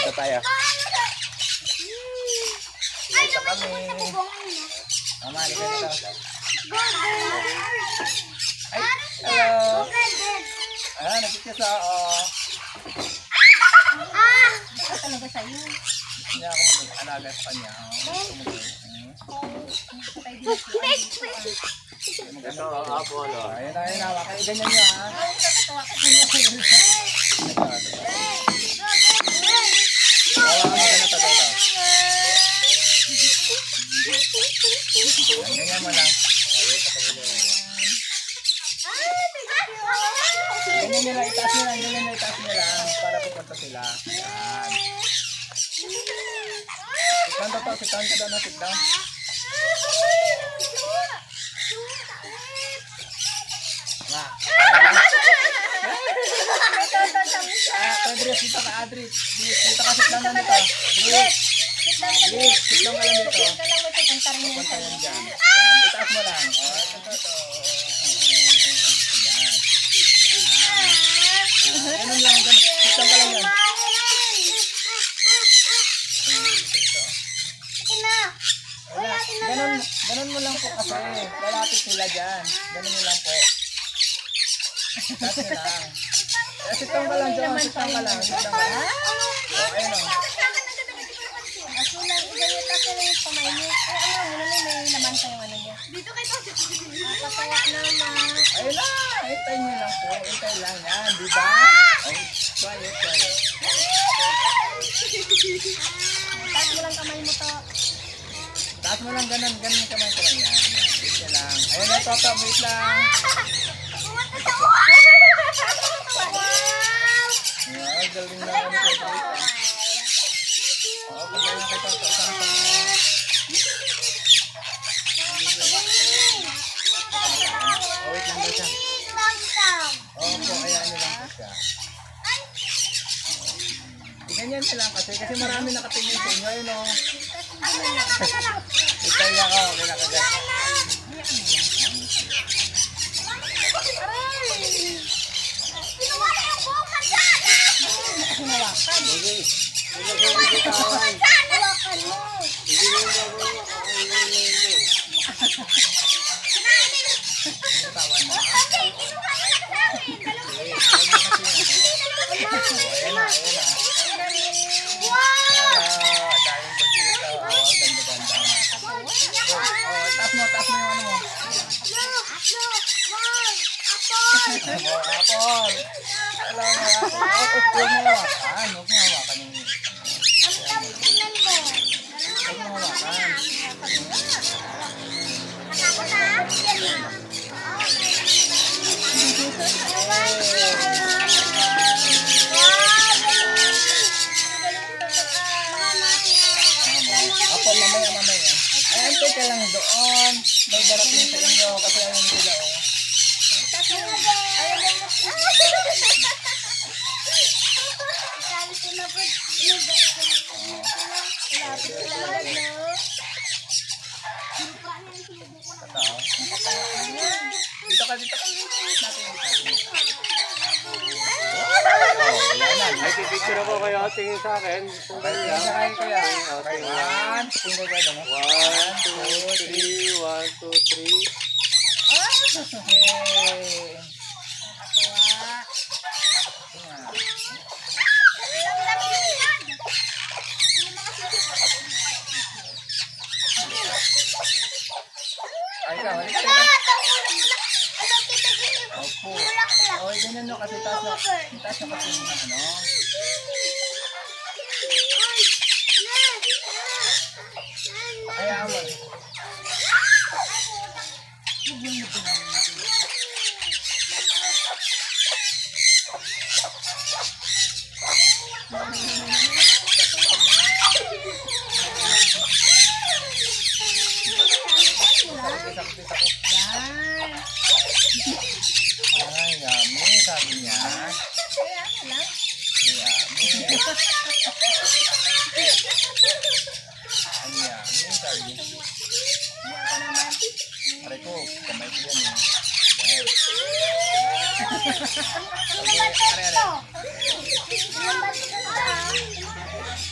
Dito tayo. Dito kami. Mama, dito dito. Ay, hello. Nagkikisa ako. Talaga sa'yo. Hindi ako mag-alaga sa kanya. Ito, apo, ano? Ayun na, ayun na. Kaya ganyan nyo, ha? Ganyan mo lang. Ganyan nila, itaas nila. Ganyan nila, itaas nila. Para pupunta sila. Yan. Sit down to. Sit down ka daw na. Sit down. Ma. Adris, dito ka, Adris. Dito ka, sit down na dito. Adris, sit down ka lang dito. Punta yan dyan. Itaas mo lang. Ito. Ganun lang. Sit down ka lang yan. Ganun mo lang po kasi. Lalapit sila dyan. Ganun mo lang po. Taas nyo lang. Sit down ka lang dyan. Sit down ka lang. Sit down ka lang. Okay lang. Asulan, ganyan kasi lang yung pamainit. May naman sa yung ano niya. Dito kayo to. Papawa naman. Ayun na. Hintay nyo lang po. Hintay lang yan. Diba? Quiet. Taas mo lang kamay mo to. Taas mo lang ganun kamay ko lang yan. Wait nyo lang. Ayun na, Toto. Wait lang. Wow, galing na kami kay Toto. Oo, pagaling kay Toto. Wait lang daw siya. Opo, kayaan nyo lang po siya. Ganyan nyo lang kasi marami nakatingin sa inyo. Ayun o. Itay lang ako. Kailan ka dyan. Taas mo yung ano mo. Apol. Alam mo, huwag mo hawakan. Huwag mo hawakan yung... Huwag mo hawakan. Apol, mamaya. Ay, antay ka lang doon. May darating sa inyo kasi ayun sila o. Dito ka. May pipicture ako kayo. Tingin sa akin. Kung ganyan. Kaya. 1, 2, 3. 1, 2, 3. Ay, ikaw. Opo. O, ganyan no kasi taas na kasi yung ano. Kaya mo. Ay, yummy, sabi niya. Kaya ano lang. Yummy. Ay, yummy, sabi niya. Aray ko, kamay ko yan eh. Ano naman ito? Ano naman ito?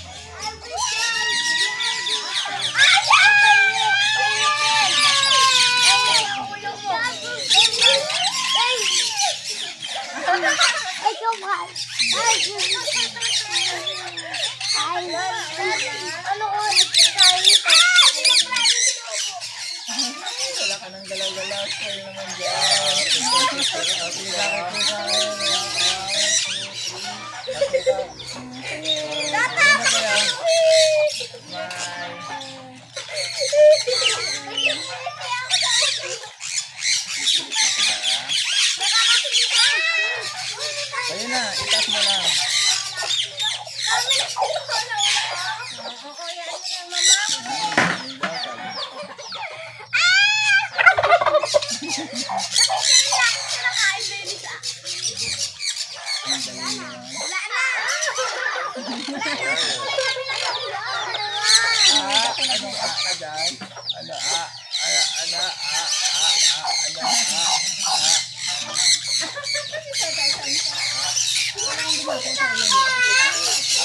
Anong ka dyan? Ano,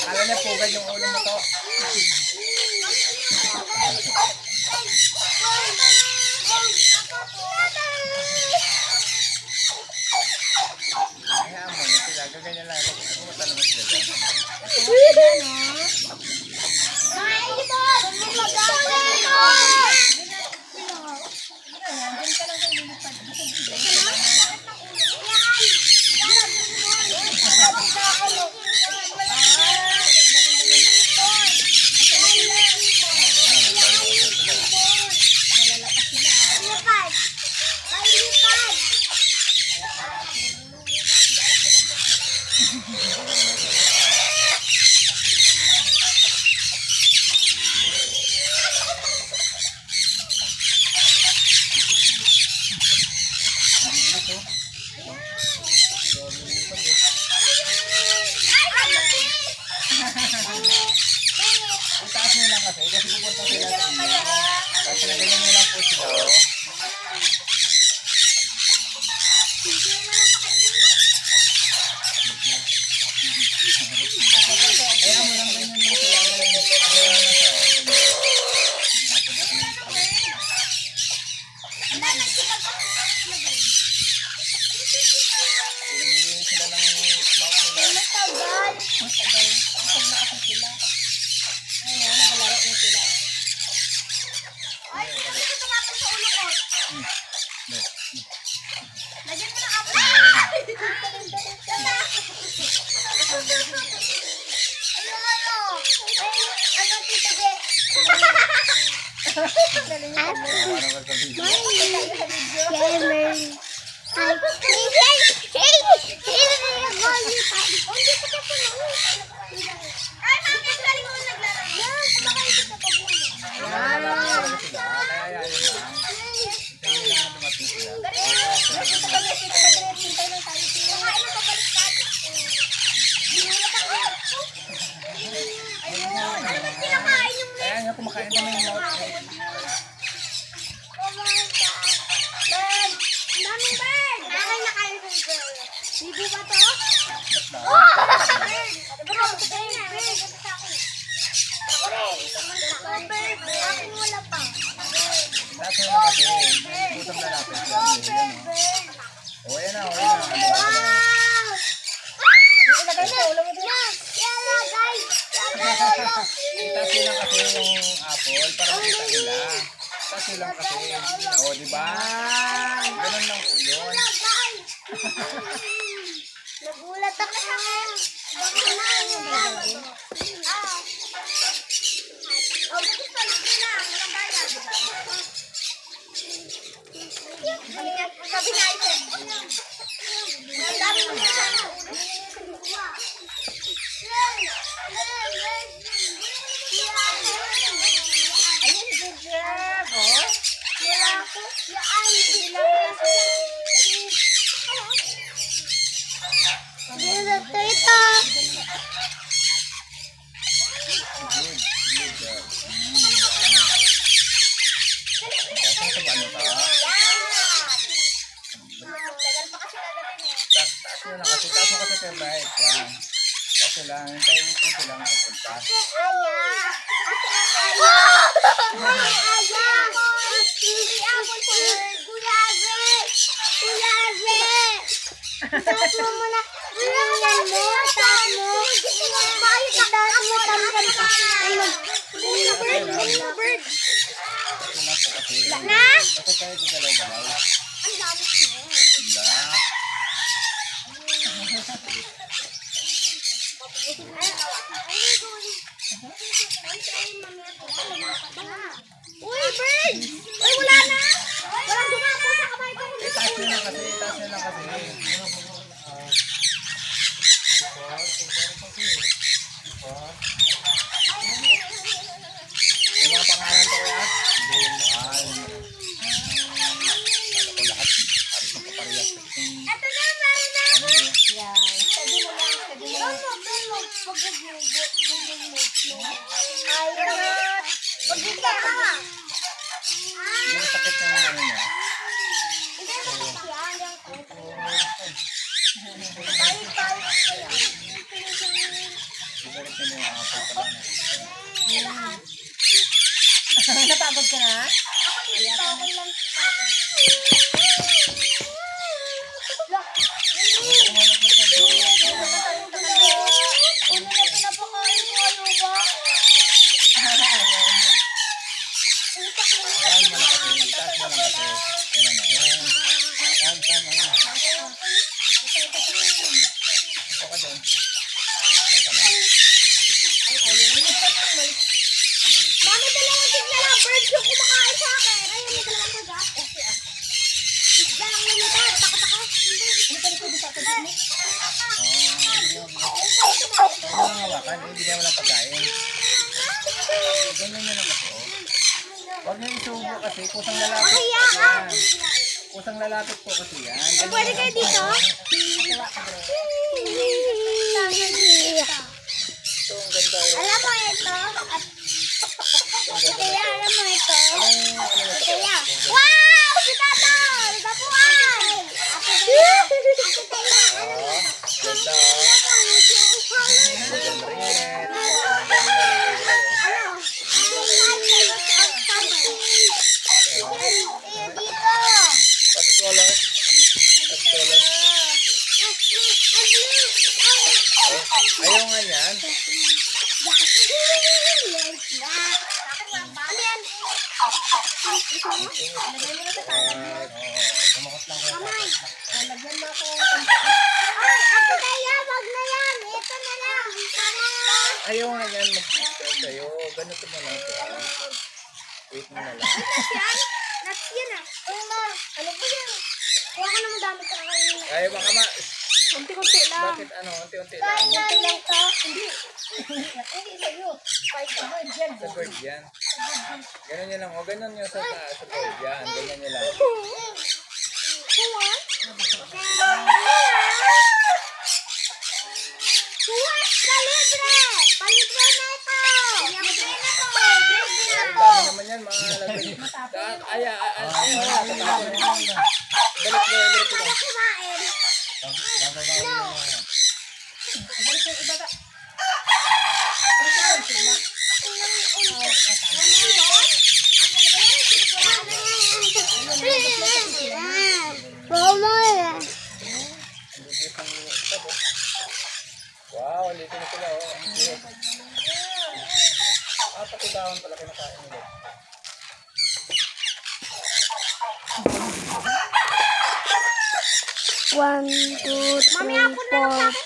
akala niya pugad yung ulo mo to. Kaya mo na sila, gaganyan lang. Pumunta naman sila dyan. Itaas nyo lang kasi pupunta sila sa inyo. Tapos nagayon nyo lang po sila. Kaya mo lang ganyan mo sila. Ilagay sila ng mouth nila. Matagal na kasi sila. Ayun, nagalaro na sila. Ay, hindi tumapos sa ulo ko. Lagyan mo ng apple. Ano, Tito Be? Kaya nga kumakain kami ng mouth. Daming bird! Nakay na kayo ng bird. Bibi ba to? Bird! Diba ka bird? Bird! Sa akin. Ako rin. Bird! Akin wala pa. Bird! Lahat na kasi. Gutom na natin. O yan na, o yan na. Wow! Ilagay sa ulo mo din. Yala guys! Itaas nyo lang kasi yung apple para makita nila. Itaas nyo lang kasi. O, diba? Ganun lang po yun. Nagulat ako. Bakit na yung bago? Oh, bakit pa lang sila? Walang bayad. Sabi na ito. Ang dami mo sa ano. Ayun, good job. Oh. Wala ako. Taas nyo lang kasi. Taas mo kasi favorite. Yan. Taas nyo lang. Hintayin nyo silang pupunta. Taas mo muna. Tingnan mo. Taas mo. Taas mo. Tamkan ka. Bird. Wala na? Kasi tayo dalaw-dalaw. Ang dami mo. Handa. Uy, bird! Uy, wala na! Walang dumapo sa kamay ko. Taas nyo lang kasi. Taas nyo lang kasi. Yung mga pangalan ko ya? Hindi yun mo. Ano ko lahat? Halos magkaparehas. Ito na, meron na. Ano yun? Yan. Sabi mo lang, sabi mo. Pag-ibig ka. Yung sakit ng ano niya. Hindi mo kasi yan. Siguro sila yung apple pala na. Napagod ka na? Ayan, malaki. Itaas mo lang kasi. Ayan ano. Saan, ayun. Ito ka doon. Mami, dalawang tigna lang. Birds yung kumakain sa akin. Ayun, may dalawang sagat. Tigna lang lumipad. Tako-tako. Ano ka rin sa akin mo? Huwag mo hawakan. Hindi na walang pagkain. Ganyan nyo lang kasi. Huwag nyo isubo kasi. Kusang lalapit po yan. Kusang lalapit po kasi yan. Ganyan Pwede nyo kayo lang dito? po. Ito, ang ganda yun. Alam mo ito? Kaya alam mo ito? Kaya. Wow! Si Tato! Nagkapuan! Ako Kaya. Ako Kaya. Ganda. Ganda rin. Ano? Dito! Pati color. Pati color. Ayaw nga yan. Ano yan? Kumakot lang kayo. Lagyan mo ako. Ay, ako kaya, wag na yan. Ito na lang. Ayaw nga yan. Mag-subscribe kayo. Ganito mo lang siya. Wait mo na lang. Yan? Nuts yan ah. Oo na. Ano ba yan? Kuha ka na madami ka na kayo. Ay, baka ma... Unti-unti lang. Bakit ano? Unti-unti lang. Unti lang ka. Hindi. Hindi sa'yo. Fight the bird yan. Sa bird yan. Ganun nyo lang. O, ganun nyo sa taas. Sa bird yan. Ganyan nyo lang. Kuha? Kuha sa libre! Palibre na ito! Libre na to! Libre na Ang to! dami naman yan. Mga lagay. Ay, ayun mo lang. Balik mo. Balik mo. Para kumain. No! Wow, dito na sila. Oh. Pati dahon pala kinakain nila. One, two, three, 4,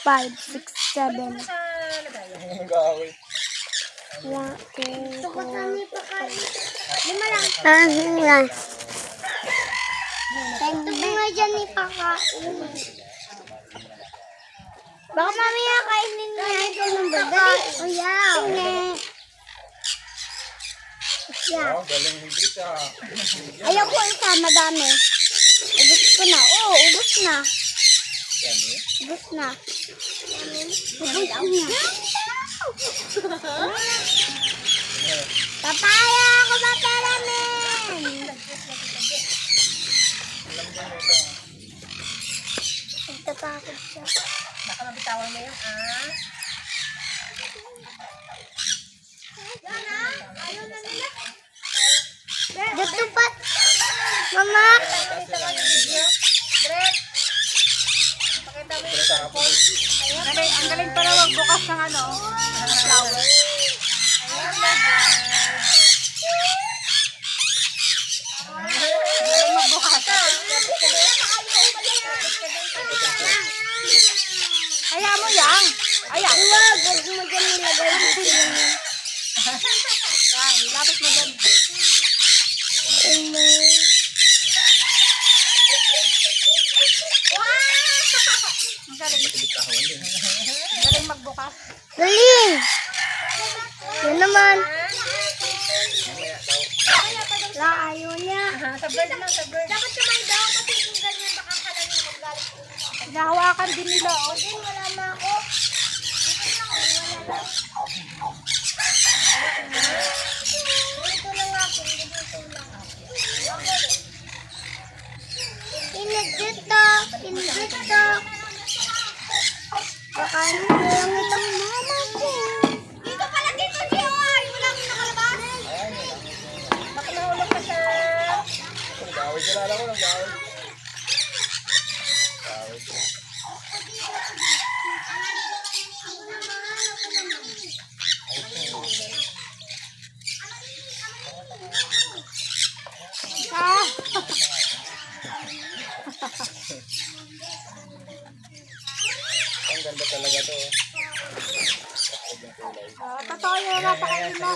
5, 6, 7. Ang gawin. 1, 2, 3, 4. Lima lang. Ito nga dyan ipakain. Baka mamaya kainin niya ito ng bagay. O yaw. Wow, galing ni Brita. Ayaw ko isa, madami. Ubus ko na. Oo, ubus na. Yan eh. Ubus na. Ubus na. Papaya ako ba peramin? Nagtatakot siya. Baka mabitawan mo yan, ah. Yan, ah. Ayaw na nila. Dito pa. Mama. Brett. Pakita mo yung cellphone. Ang galing pala magbukas ng ano. Flower. Ayan na. Galing magbukas. Kaya mo yan. Ayan. Huwag. Huwag mo dyan nilagay dito naman. Yan, lapit mo dyan. Wow! Ang galing. Bitawan din. Ang galing magbukas. Galing. Yan naman. Mamaya daw. La, ayaw niya. Sa bird lang, sa bird. Dapat kamay daw, kasi kung ganyan, baka kala niya magalit. Nahawakan din nila. O, din, wala na ako. Dito lang ako, dito lang ako. Inagdito. Inagdito. Baka lang itong mama ko. Dito pala, dito, Joy! Wala akong nakalabas. Ayan yun. Baka nahulog ka sa... Gawin ko lala ko ng gawin. Gawin ko. Ang ganda talaga to. Totoo yun. Napakain mo.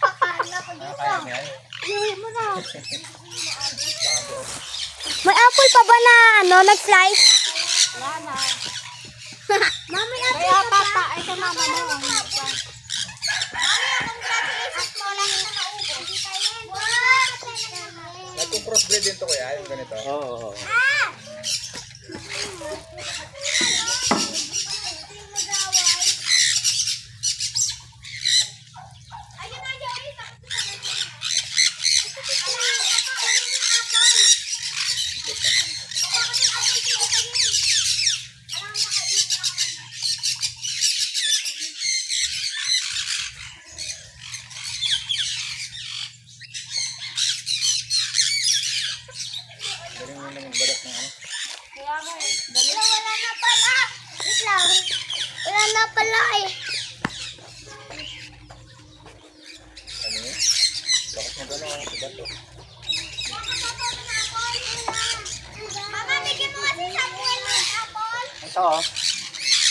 Pakain ako dito. Kaya mo yan? Iuwi mo na. May apple pa ba na nag-slice? Wala na. Mami, Kaya papa, ito mama mo. Mami, congratulations mo. Wala na naubo. Hindi tayo yan. Nagkong-crossbreed din to kuya, yung ganito. Oo. Ayun na, Joy. Galing mo naman balat ng ano. Kaya nga eh. wala na pala. Wait lang. Wala na pala eh. Ano yun? Bakit mo gano'n ang bato? Mama, bigyan mo kasi Samuel ng apple. Ito oh.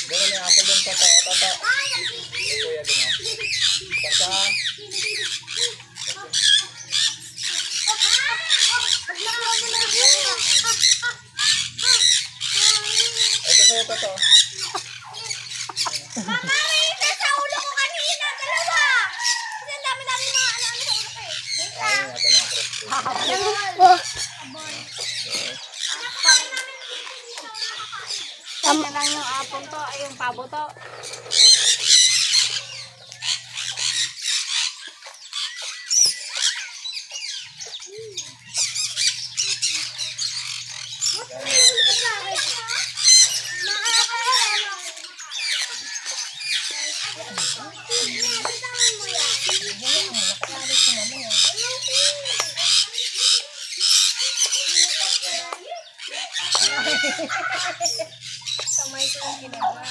Gano'n yung apple doon, tata. Tata. Ay, Yung kuya din oh. Tantan. Ito sa'yo, tata. Mama, may isa sa ulo ko kanina. Dalawa. Kasi ang dami-dami mga ano-ano sa ulo ko eh. Ayun nga, tama ang crossbreed. Oh, Nakakain namin dito. tama. lang yung apple to, ay yung pabo to. Kamay ko yung ginawa.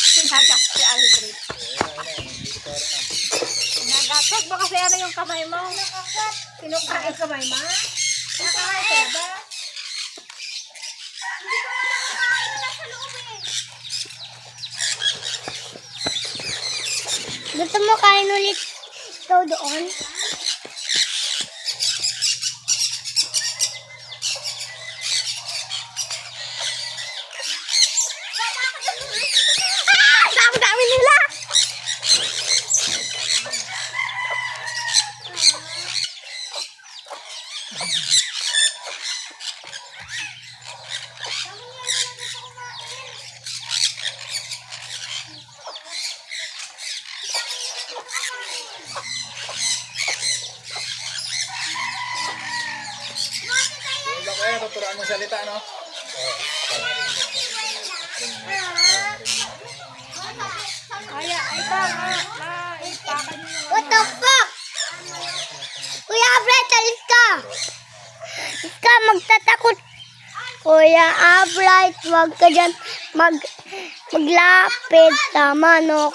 Sinagak si Aldrin. Nagatot ba kasi ano yung kamay mo? Kinukain kamay mo? Nakakain ka ba? Hindi ko na nakakain na sa loob eh. Gusto mo kain ulit ikaw doon? Dami nila! Yung iba kaya natuturuan mong salita, no? Kaya, ito, ipakan nyo. What the fuck? Kuya Abret, alis ka! Alis ka, magtatakot. Kuya Abret, wag ka dyan maglapit sa manok.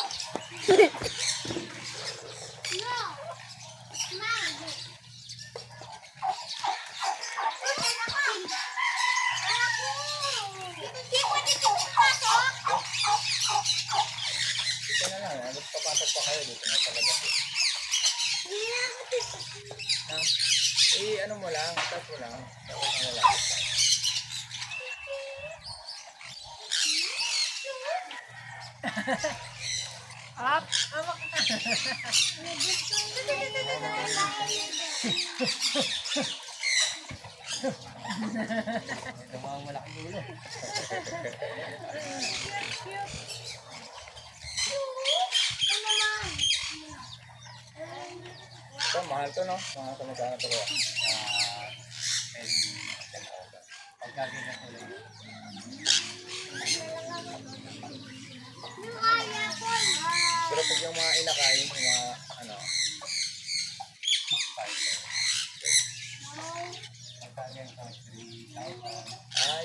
Ito na lang, halos papasok pa kayo dito na talaga. ano mo lang, touch mo lang. Tapos ang lalaki. Up. Amak. Ito mga malaking ulo. Ito, mahal to, no? Mga kamagana to. Pagkagin ko lang. Pero pag yung mga inakain, yung mga, ano,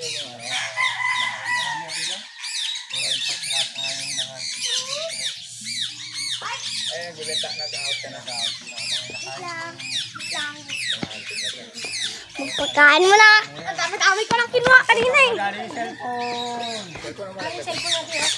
yun yung ano. Eh, bibenta nag-out ka na. Magpagkain mo na. Ang dami ko lang kinuha kanina eh. Galing yung cellphone. Cellphone naman. Cellphone natin.